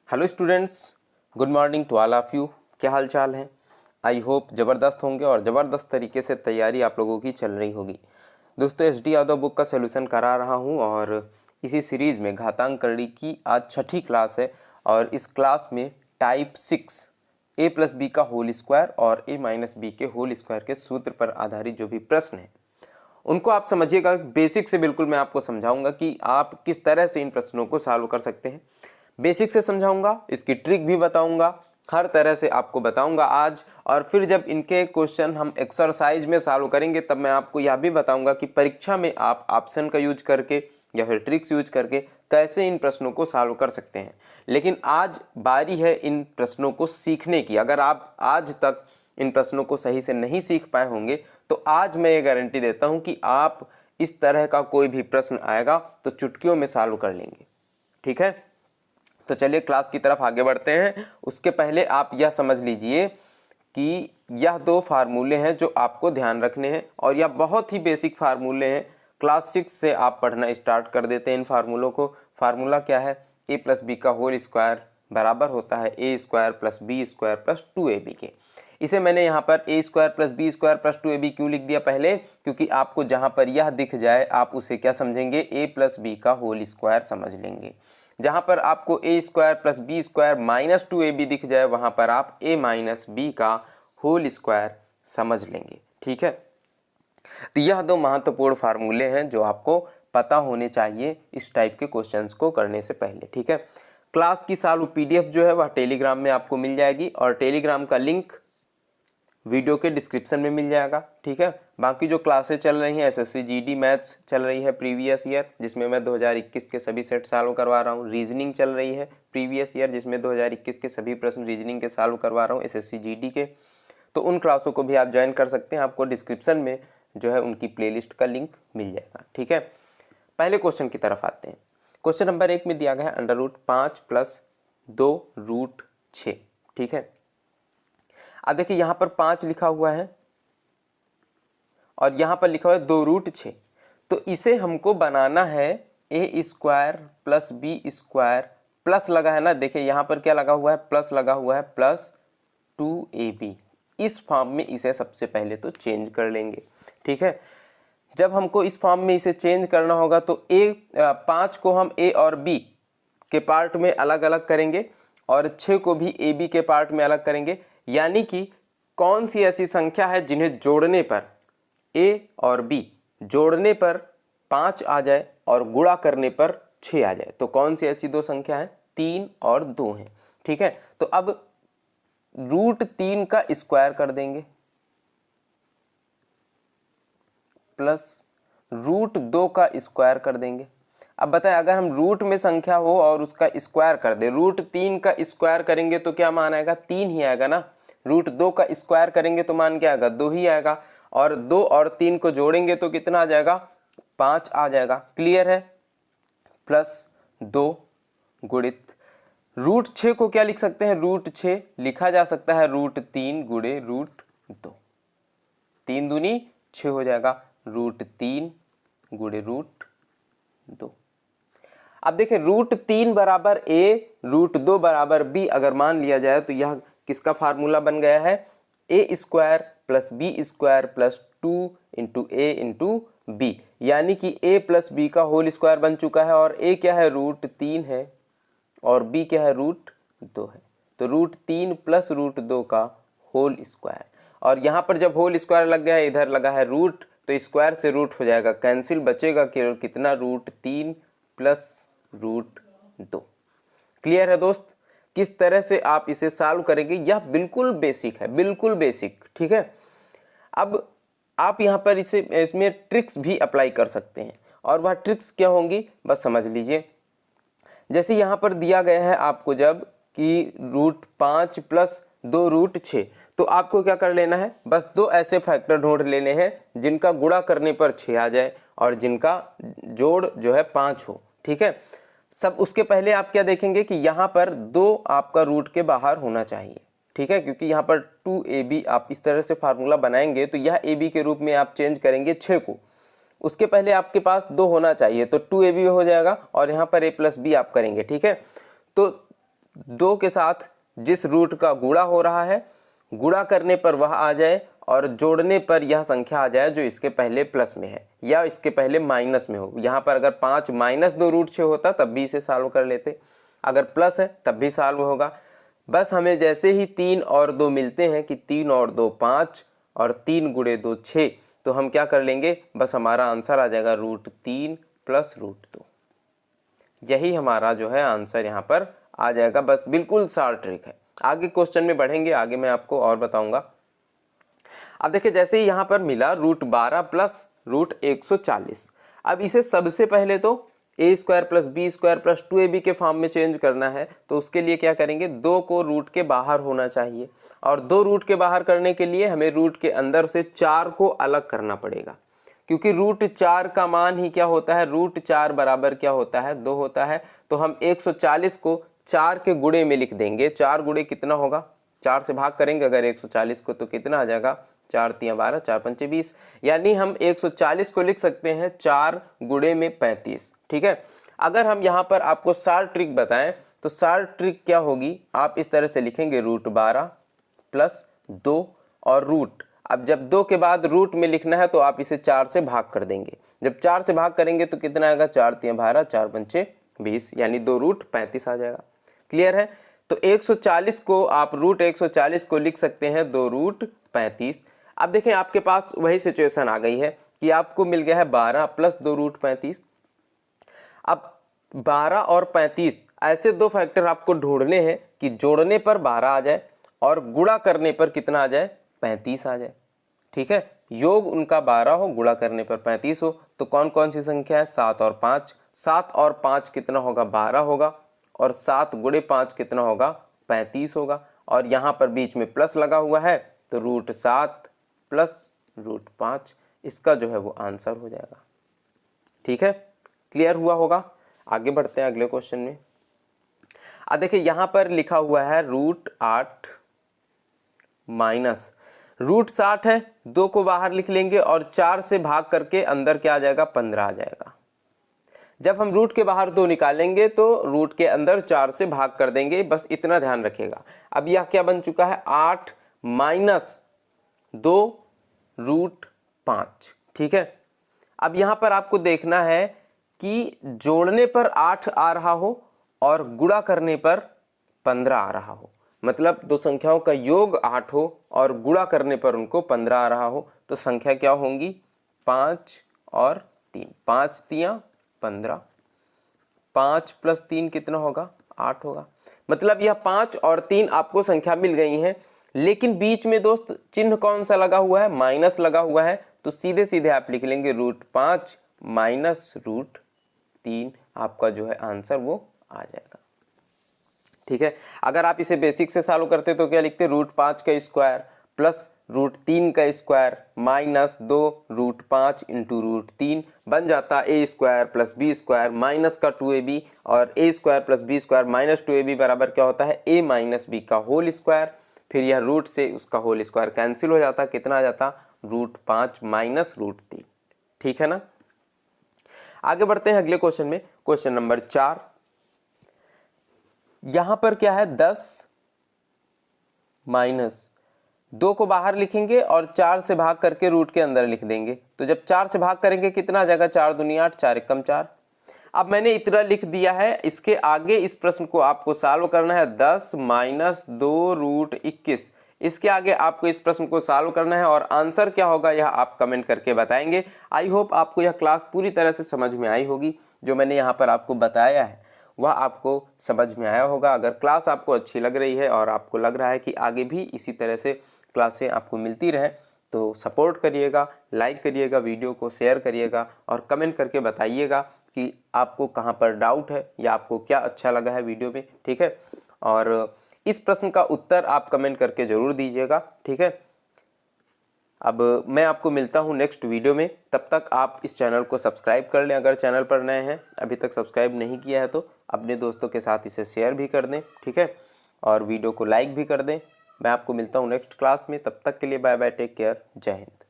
Hello students, good morning to all of you. क्या हाल चाल है? आई होप ज़बरदस्त होंगे और ज़बरदस्त तरीके से तैयारी आप लोगों की चल रही होगी। दोस्तों, एसडी यादव बुक का सॉल्यूशन करा रहा हूं और इसी सीरीज़ में घातांक करणी की आज छठी क्लास है और इस क्लास में टाइप 6 a प्लस बी का होल स्क्वायर और a माइनस बी के होल स्क्वायर के सूत्र पर आधारित जो भी प्रश्न है उनको आप समझिएगा। बेसिक से बिल्कुल मैं आपको समझाऊंगा कि आप किस तरह से इन प्रश्नों को सॉल्व कर सकते हैं। बेसिक से समझाऊंगा, इसकी ट्रिक भी बताऊंगा, हर तरह से आपको बताऊंगा आज। और फिर जब इनके क्वेश्चन हम एक्सरसाइज में सॉल्व करेंगे तब मैं आपको यह भी बताऊंगा कि परीक्षा में आप ऑप्शन का यूज करके या फिर ट्रिक्स यूज करके कैसे इन प्रश्नों को सॉल्व कर सकते हैं। लेकिन आज बारी है इन प्रश्नों को सीखने की। अगर आप आज तक इन प्रश्नों को सही से नहीं सीख पाए होंगे तो आज मैं ये गारंटी देता हूं कि आप इस तरह का कोई भी प्रश्न आएगा तो चुटकियों में सॉल्व कर लेंगे। ठीक है, तो चलिए क्लास की तरफ आगे बढ़ते हैं। उसके पहले आप यह समझ लीजिए कि यह दो फार्मूले हैं जो आपको ध्यान रखने हैं और यह बहुत ही बेसिक फार्मूले हैं। क्लास 6 से आप पढ़ना स्टार्ट कर देते हैं इन फार्मूलों को। फार्मूला क्या है? a प्लस बी का होल स्क्वायर बराबर होता है a square plus b square plus 2ab के। इसे मैंने यहाँ पर a square plus b square plus 2ab क्यों लिख दिया? पहले क्योंकि आपको जहाँ पर यह दिख जाए आप उसे क्या समझेंगे? a प्लस बी का होल स्क्वायर समझ लेंगे। जहाँ पर आपको a square plus b square minus 2ab दिख जाए वहाँ पर आप a माइनस बी का होल स्क्वायर समझ लेंगे। ठीक है, तो यह दो महत्वपूर्ण फार्मूले हैं जो आपको पता होने चाहिए इस टाइप के क्वेश्चंस को करने से पहले। ठीक है, क्लास की सॉल्व पीडीएफ जो है वह टेलीग्राम में आपको मिल जाएगी और टेलीग्राम का लिंक वीडियो के डिस्क्रिप्शन में मिल जाएगा। ठीक है, बाकी जो क्लासेस चल रही हैं एसएससी जीडी मैथ्स चल रही है प्रीवियस ईयर जिसमें मैं 2021 के सभी सेट सॉल्व करवा रहा हूँ। रीजनिंग चल रही है प्रीवियस ईयर जिसमें 2021 के सभी प्रश्न रीजनिंग के सॉल्व करवा रहा हूँ एसएससी जीडी के। तो उन क्लासों को भी आप ज्वाइन कर सकते हैं, आपको डिस्क्रिप्शन में जो है उनकी प्लेलिस्ट का लिंक मिल जाएगा। ठीक है, पहले क्वेश्चन की तरफ आते हैं। क्वेश्चन नंबर 1 में दिया गया है अंडर रूट 5 प्लस 2 रूट 6। ठीक है, अब देखिए यहाँ पर 5 लिखा हुआ है और यहाँ पर लिखा हुआ है 2 रूट 6। तो इसे हमको बनाना है a square plus b square plus लगा है ना, देखिए यहाँ पर क्या लगा हुआ है? प्लस लगा हुआ है प्लस 2ab। इस फॉर्म में इसे सबसे पहले तो चेंज कर लेंगे। ठीक है, जब हमको इस फॉर्म में इसे चेंज करना होगा तो 5 को हम a और b के पार्ट में अलग अलग करेंगे और 6 को भी ab के पार्ट में अलग करेंगे। यानी कि कौन सी ऐसी संख्या है जिन्हें जोड़ने पर a और b जोड़ने पर 5 आ जाए और गुणा करने पर 6 आ जाए? तो कौन सी ऐसी दो संख्या है? 3 और 2 हैं। ठीक है, तो अब रूट 3 का स्क्वायर कर देंगे प्लस रूट 2 का स्क्वायर कर देंगे। अब बताएं, अगर हम रूट में संख्या हो और उसका स्क्वायर कर दे, रूट 3 का स्क्वायर करेंगे तो क्या मान आएगा? 3 ही आएगा ना। रूट 2 का स्क्वायर करेंगे तो मान क्या आएगा? 2 ही आएगा। और 2 और 3 को जोड़ेंगे तो कितना आ जाएगा? 5 आ जाएगा। क्लियर है? प्लस 2 गुणित रूट 6 को क्या लिख सकते हैं? रूट 6 लिखा जा सकता है रूट 3 गुणे रूट 2। 3 दूनी 6 हो जाएगा, रूट 3 गुणे रूट 2। अब देखिए रूट 3 बराबर a, रूट 2 बराबर b अगर मान लिया जाए तो यह किसका फार्मूला बन गया है? a square plus b square plus 2 into a into b. यानी कि a प्लस बी का होल स्क्वायर बन चुका है और a क्या है? रूट 3 है और b क्या है? रूट 2 है। तो रूट 3 प्लस रूट 2 का होल स्क्वायर। और यहाँ पर जब होल स्क्वायर लग गया है, इधर लगा है रूट, तो स्क्वायर से रूट हो जाएगा कैंसिल, बचेगा केवल कितना? Root 3 plus root 2। क्लियर है दोस्त? किस तरह से आप इसे सॉल्व करेंगे यह बिल्कुल बेसिक है, बिल्कुल बेसिक। ठीक है, अब आप यहाँ पर इसमें ट्रिक्स भी अप्लाई कर सकते हैं और वह ट्रिक्स क्या होंगी बस समझ लीजिए। जैसे यहाँ पर दिया गया है आपको जब कि रूट 5 प्लस 2 रूट 6, तो आपको क्या कर लेना है? बस दो ऐसे फैक्टर ढूंढ लेने हैं जिनका गुणा करने पर 6 आ जाए और जिनका जोड़ जो है 5 हो। ठीक है, सब उसके पहले आप क्या देखेंगे कि यहाँ पर 2 आपका रूट के बाहर होना चाहिए। ठीक है, क्योंकि यहाँ पर 2ab आप इस तरह से फार्मूला बनाएंगे तो यह ab के रूप में आप चेंज करेंगे 6 को। उसके पहले आपके पास 2 होना चाहिए तो 2ab हो जाएगा और यहाँ पर a प्लस बी आप करेंगे। ठीक है, तो 2 के साथ जिस रूट का गुणा हो रहा है, गुणा करने पर वह आ जाए और जोड़ने पर यह संख्या आ जाए जो इसके पहले प्लस में है या इसके पहले माइनस में हो। यहाँ पर अगर 5 माइनस 2 रूट 6 होता तब भी इसे सॉल्व कर लेते, अगर प्लस है तब भी सॉल्व होगा। बस हमें जैसे ही 3 और 2 मिलते हैं कि 3 और 2 5 और 3 गुणे 2 6, तो हम क्या कर लेंगे, बस हमारा आंसर आ जाएगा √3 प्लस √2। यही हमारा जो है आंसर यहाँ पर आ जाएगा। बस बिल्कुल शॉर्ट ट्रिक है। आगे क्वेश्चन में बढ़ेंगे, आगे मैं आपको और बताऊंगा। अब देखिए जैसे ही यहाँ पर मिला √12 प्लस √140, अब इसे सबसे पहले तो a² + b² + 2ab के फॉर्म में चेंज करना है। तो उसके लिए क्या करेंगे, 2 को रूट के बाहर होना चाहिए और 2 रूट के बाहर करने के लिए हमें रूट के अंदर से 4 को अलग करना पड़ेगा, क्योंकि √4 का मान ही क्या होता है, √4 बराबर क्या होता है, 2 होता है। तो हम 140 को 4 के गुणे में लिख देंगे। 4 गुणे कितना होगा, 4 से भाग करेंगे अगर 140 को तो कितना आ जाएगा, 4 × 12 4 × 5 = 20, यानी हम 140 को लिख सकते हैं 4 गुणे में 35। ठीक है। अगर हम यहाँ पर आपको शॉर्ट ट्रिक बताएं तो शॉर्ट ट्रिक क्या होगी, आप इस तरह से लिखेंगे √12 प्लस 2 और रूट। अब जब 2 के बाद रूट में लिखना है तो आप इसे 4 से भाग कर देंगे। जब 4 से भाग करेंगे तो कितना आएगा, 4 × 12 4 × 5 = 20, यानी 2 रूट 35 आ जाएगा। क्लियर है। तो 140 को आप √140 को लिख सकते हैं 2 रूट 35। अब देखें आपके पास वही सिचुएशन आ गई है कि आपको मिल गया है 12 प्लस 2 रूट 35। अब 12 और 35 ऐसे दो फैक्टर आपको ढूंढने हैं कि जोड़ने पर 12 आ जाए और गुणा करने पर कितना आ जाए, 35 आ जाए। ठीक है, योग उनका 12 हो, गुणा करने पर 35 हो। तो कौन कौन सी संख्या है, 7 और 5। 7 और 5 कितना होगा, 12 होगा और 7 गुणे 5 कितना होगा, 35 होगा। और यहाँ पर बीच में प्लस लगा हुआ है तो √7 प्लस √5 इसका जो है वो आंसर हो जाएगा। ठीक है, क्लियर हुआ होगा। आगे बढ़ते हैं अगले क्वेश्चन में। अब देखिए यहाँ पर लिखा हुआ है √8 माइनस √60 है, 2 को बाहर लिख लेंगे और 4 से भाग करके अंदर क्या आ जाएगा, 15 आ जाएगा। जब हम रूट के बाहर 2 निकालेंगे तो रूट के अंदर 4 से भाग कर देंगे, बस इतना ध्यान रखिएगा। अब यह क्या बन चुका है, 8 माइनस 2 √5। ठीक है, अब यहाँ पर आपको देखना है कि जोड़ने पर 8 आ रहा हो और गुणा करने पर 15 आ रहा हो, मतलब दो संख्याओं का योग 8 हो और गुणा करने पर उनको 15 आ रहा हो। तो संख्या क्या होंगी, 5 और 3, 5 × 3 = 15, 5 + 3 कितना होगा, 8 होगा। मतलब यह 5 और 3 आपको संख्या मिल गई हैं, लेकिन बीच में दोस्त चिन्ह कौन सा लगा हुआ है, माइनस लगा हुआ है। तो सीधे सीधे आप लिख लेंगे √5 माइनस √3, आपका जो है आंसर वो आ जाएगा। ठीक है, अगर आप इसे बेसिक से सॉल्व करते तो क्या लिखते, √5 का स्क्वायर प्लस √3 का स्क्वायर माइनस 2 √5 × √3 बन जाता a² + b² माइनस का 2ab, और a² + b² माइनस 2ab बराबर क्या होता है, a - b का होल स्क्वायर। फिर यह रूट से उसका होल स्क्वायर कैंसिल हो जाता, कितना आ जाता, √5 माइनस √3। ठीक है ना। आगे बढ़ते हैं अगले क्वेश्चन में, क्वेश्चन नंबर 4। यहां पर क्या है, 10 माइनस 2 को बाहर लिखेंगे और 4 से भाग करके रूट के अंदर लिख देंगे। तो जब 4 से भाग करेंगे कितना आ जाएगा, 4 दूनी 8 4 एकम 4। अब मैंने इतना लिख दिया है, इसके आगे इस प्रश्न को आपको सॉल्व करना है। 10 माइनस 2 √21, इसके आगे आपको इस प्रश्न को सॉल्व करना है और आंसर क्या होगा यह आप कमेंट करके बताएंगे। आई होप आपको यह क्लास पूरी तरह से समझ में आई होगी। जो मैंने यहाँ पर आपको बताया है वह आपको समझ में आया होगा। अगर क्लास आपको अच्छी लग रही है और आपको लग रहा है कि आगे भी इसी तरह से क्लासें आपको मिलती रहे तो सपोर्ट करिएगा, लाइक करिएगा, वीडियो को शेयर करिएगा और कमेंट करके बताइएगा कि आपको कहाँ पर डाउट है या आपको क्या अच्छा लगा है वीडियो में। ठीक है, और इस प्रश्न का उत्तर आप कमेंट करके ज़रूर दीजिएगा। ठीक है, अब मैं आपको मिलता हूँ नेक्स्ट वीडियो में। तब तक आप इस चैनल को सब्सक्राइब कर लें, अगर चैनल पर नए हैं, अभी तक सब्सक्राइब नहीं किया है तो अपने दोस्तों के साथ इसे शेयर भी कर दें। ठीक है, और वीडियो को लाइक भी कर दें। मैं आपको मिलता हूँ नेक्स्ट क्लास में, तब तक के लिए बाय बाय, टेक केयर, जय हिंद।